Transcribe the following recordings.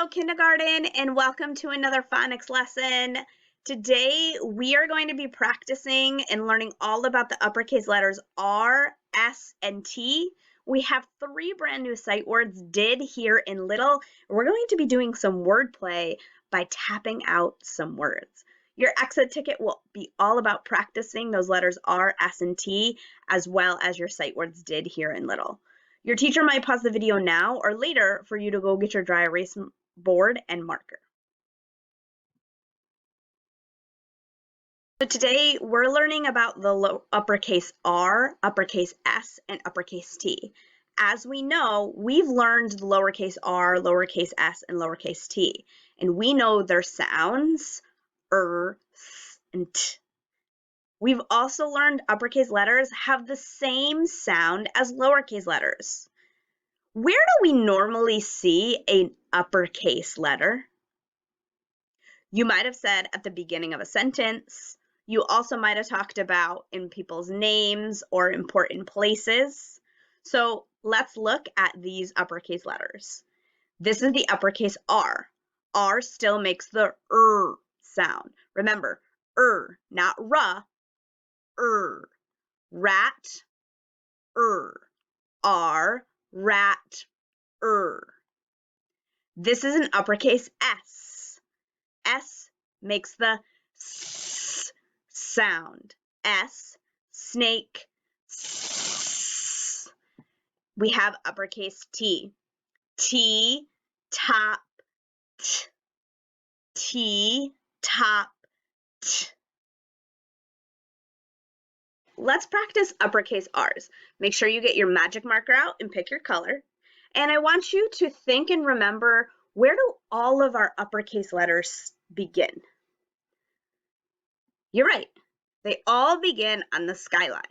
Hello, kindergarten, and welcome to another phonics lesson. Today, we are going to be practicing and learning all about the uppercase letters R, S, and T. We have 3 brand new sight words, did, hear, and little. We're going to be doing some wordplay by tapping out some words. Your exit ticket will be all about practicing those letters R, S, and T, as well as your sight words did, hear, and little. Your teacher might pause the video now or later for you to go get your dry erase board and marker. So today we're learning about the uppercase R, uppercase S, and uppercase T. As we know, we've learned the lowercase r, lowercase s, and lowercase t, and we know their sounds, s, and t. We've also learned uppercase letters have the same sound as lowercase letters. Where do we normally see an uppercase letter? You might have said at the beginning of a sentence. You also might have talked about in people's names or important places. So let's look at these uppercase letters. This is the uppercase R. R still makes the sound. Remember, not r, rat, R, rat, This is an uppercase S. S makes the S sound. S, snake, S. We have uppercase T. T, top, T. T, top, T. Let's practice uppercase R's. Make sure you get your magic marker out and pick your color. And I want you to think and remember, where do all of our uppercase letters begin? You're right. They all begin on the skyline.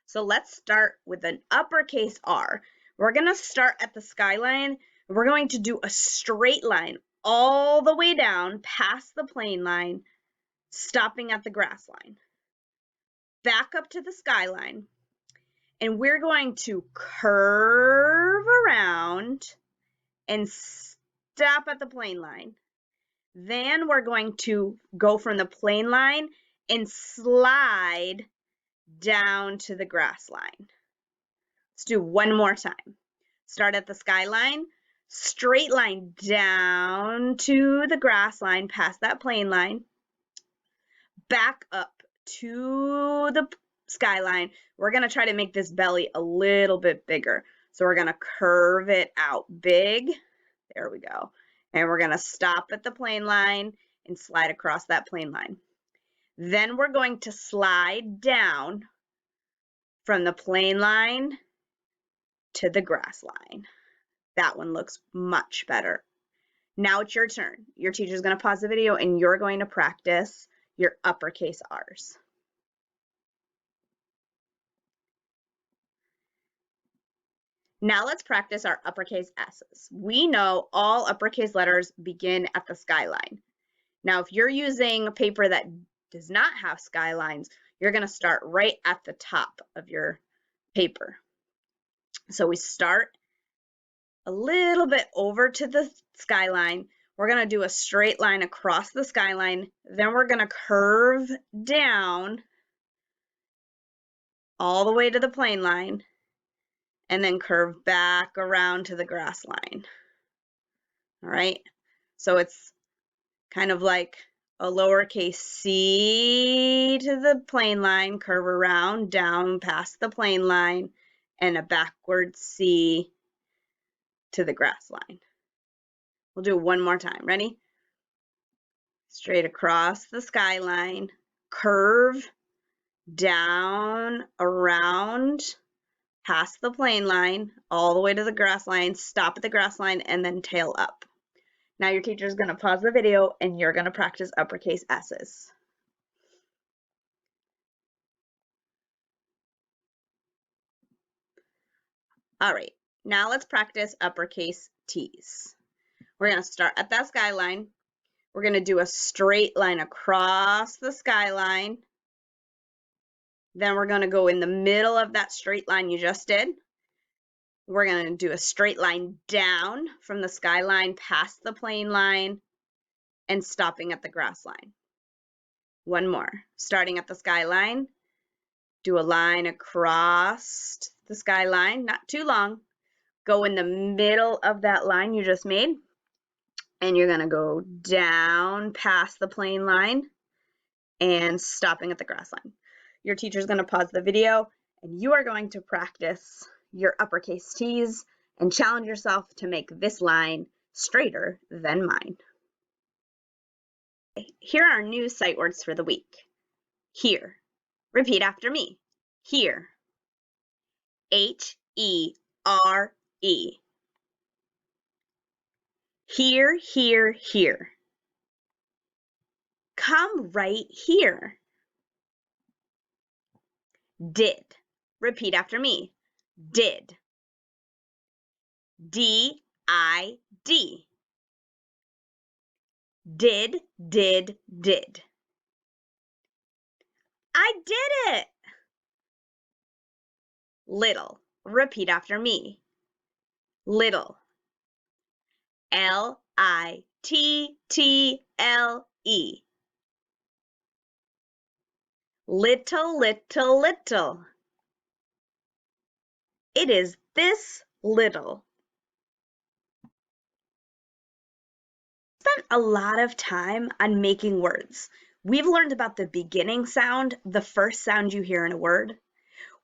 So let's start with an uppercase R. We're going to start at the skyline. We're going to do a straight line all the way down past the plane line, stopping at the grass line. Back up to the skyline, and we're going to curve around and stop at the plane line. Then we're going to go from the plane line and slide down to the grass line. Let's do one more time. Start at the skyline, straight line down to the grass line, past that plane line, back up to the skyline. We're going to try to make this belly a little bit bigger. So we're going to curve it out big. There we go. And we're going to stop at the plane line and slide across that plane line. Then we're going to slide down from the plane line to the grass line. That one looks much better. Now it's your turn. Your teacher's going to pause the video and you're going to practice your uppercase R's. Now let's practice our uppercase S's. We know all uppercase letters begin at the skyline. Now, if you're using a paper that does not have skylines, you're going to start right at the top of your paper. So we start a little bit over to the skyline. We're going to do a straight line across the skyline. Then we're going to curve down all the way to the plane line and then curve back around to the grass line. All right, so it's kind of like a lowercase c to the plane line, curve around, down past the plane line, and a backward C to the grass line. We'll do it one more time. Ready? Straight across the skyline, curve down, around, past the plane line, all the way to the grass line, stop at the grass line, and then tail up. Now your teacher is going to pause the video and you're going to practice uppercase S's. All right, now let's practice uppercase T's. We're going to start at that skyline. We're going to do a straight line across the skyline. Then we're going to go in the middle of that straight line you just did. We're going to do a straight line down from the skyline past the plane line and stopping at the grass line. One more. Starting at the skyline, do a line across the skyline, not too long. Go in the middle of that line you just made, and you're going to go down past the plane line and stopping at the grass line. Your teacher's going to pause the video, and you are going to practice your uppercase T's and challenge yourself to make this line straighter than mine. Here are new sight words for the week. Here. Repeat after me. Here. H-E-R-E. Here, here, here. Come right here. Did. Repeat after me. Did. D-I-D. Did, did, did. I did it! Little. Repeat after me. Little. L-I-T-T-L-E. Little, little, little. It is this little. Spent a lot of time on making words. We've learned about the beginning sound, the first sound you hear in a word.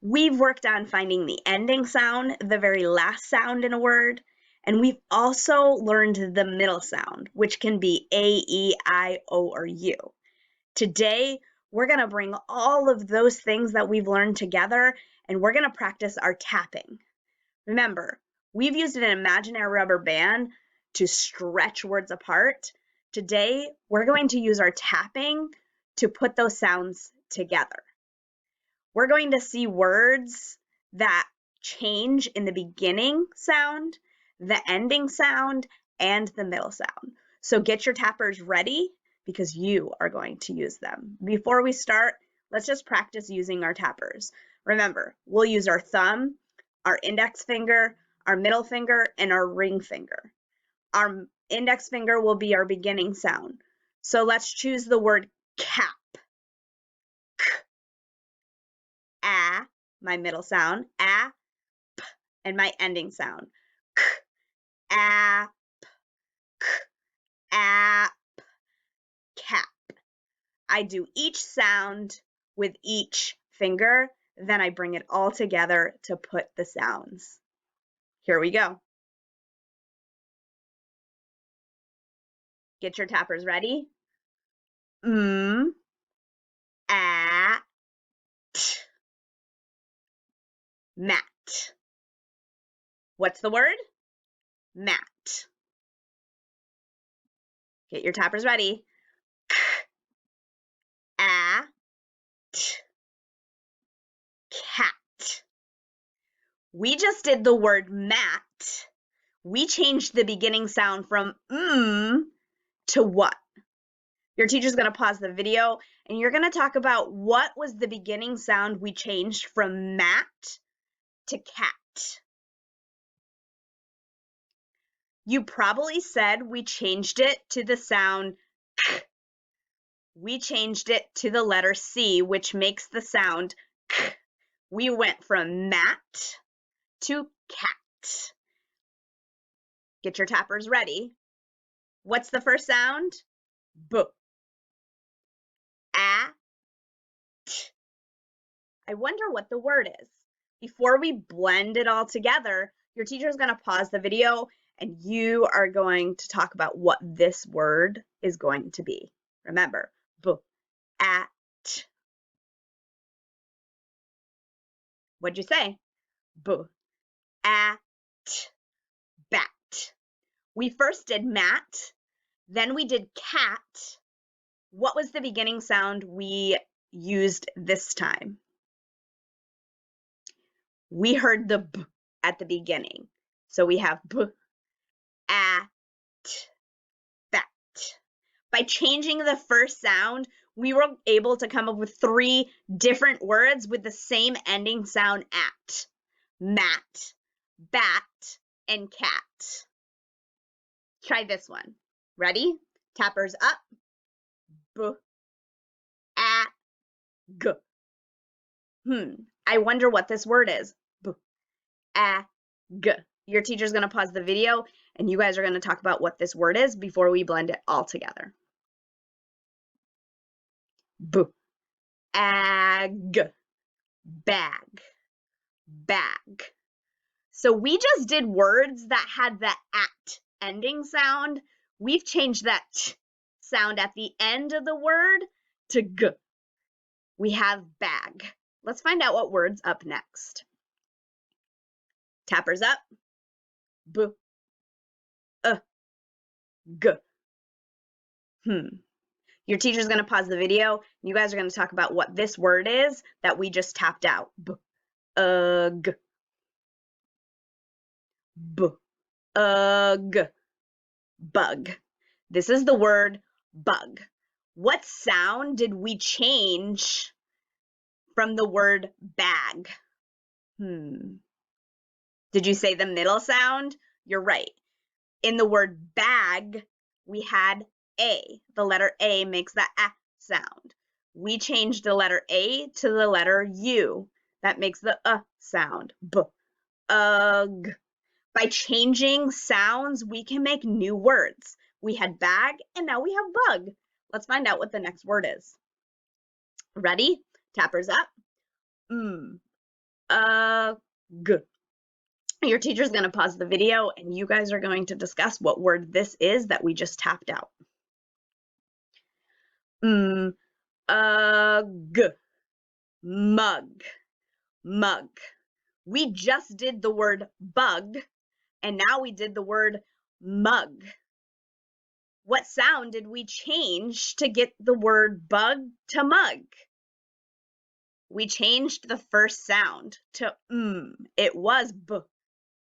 We've worked on finding the ending sound, the very last sound in a word. And we've also learned the middle sound, which can be A, E, I, O, or U. Today, we're going to bring all of those things that we've learned together, and we're going to practice our tapping. Remember, we've used an imaginary rubber band to stretch words apart. Today, we're going to use our tapping to put those sounds together. We're going to see words that change in the beginning sound, the ending sound, and the middle sound. So get your tappers ready because you are going to use them. Before we start, let's just practice using our tappers. Remember, we'll use our thumb, our index finger, our middle finger, and our ring finger. Our index finger will be our beginning sound. So let's choose the word cap. K. A, my middle sound. A, p, and my ending sound. K, a, p, k, a, p, cap. I do each sound with each finger, then I bring it all together to put the sounds. Here we go. Get your tappers ready. A, t, mat. What's the word? Mat. Get your tappers ready. K, a, t, cat. We just did the word mat. We changed the beginning sound from to what? Your teacher's going to pause the video and you're going to talk about what was the beginning sound we changed from mat to cat. You probably said we changed it to the sound k. We changed it to the letter C, which makes the sound k. We went from mat to cat. Get your tappers ready. What's the first sound? B. A, t. I wonder what the word is. Before we blend it all together, your teacher is going to pause the video and you are going to talk about what this word is going to be. Remember, b, a, t. What'd you say? B, a, t, bat. We first did mat, then we did cat. What was the beginning sound we used this time? We heard the b at the beginning. So we have b, a, t, bat. By changing the first sound, we were able to come up with 3 different words with the same ending sound at. Mat, bat, and cat. Try this one. Ready? Tappers up. B, a, g. I wonder what this word is. B, a, g. Your teacher's going to pause the video, and you guys are going to talk about what this word is before we blend it all together. B, ag, bag, bag. So we just did words that had the at ending sound. We've changed that t sound at the end of the word to g. We have bag. Let's find out what word's up next. Tappers up. B, g. Your teacher's going to pause the video. You guys are going to talk about what this word is that we just tapped out. B, g. B, g. Bug. This is the word bug. What sound did we change from the word bag? Did you say the middle sound? You're right. In the word bag, we had A. The letter A makes the A sound. We changed the letter A to the letter U. That makes the sound. B, ug. By changing sounds, we can make new words. We had bag, and now we have bug. Let's find out what the next word is. Ready? Tappers up. G. Your teacher's going to pause the video, and you guys are going to discuss what word this is that we just tapped out. G. Mug. Mug. We just did the word bug, and now we did the word mug. What sound did we change to get the word bug to mug? We changed the first sound to It was b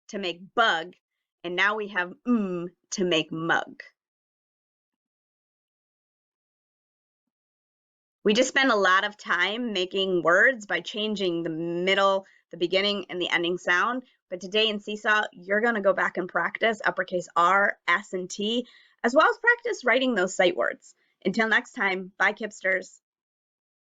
to make bug, and now we have to make mug. We just spent a lot of time making words by changing the middle, the beginning, and the ending sound. But today in Seesaw, you're going to go back and practice uppercase R, S, and T, as well as practice writing those sight words. Until next time, bye, Kipsters.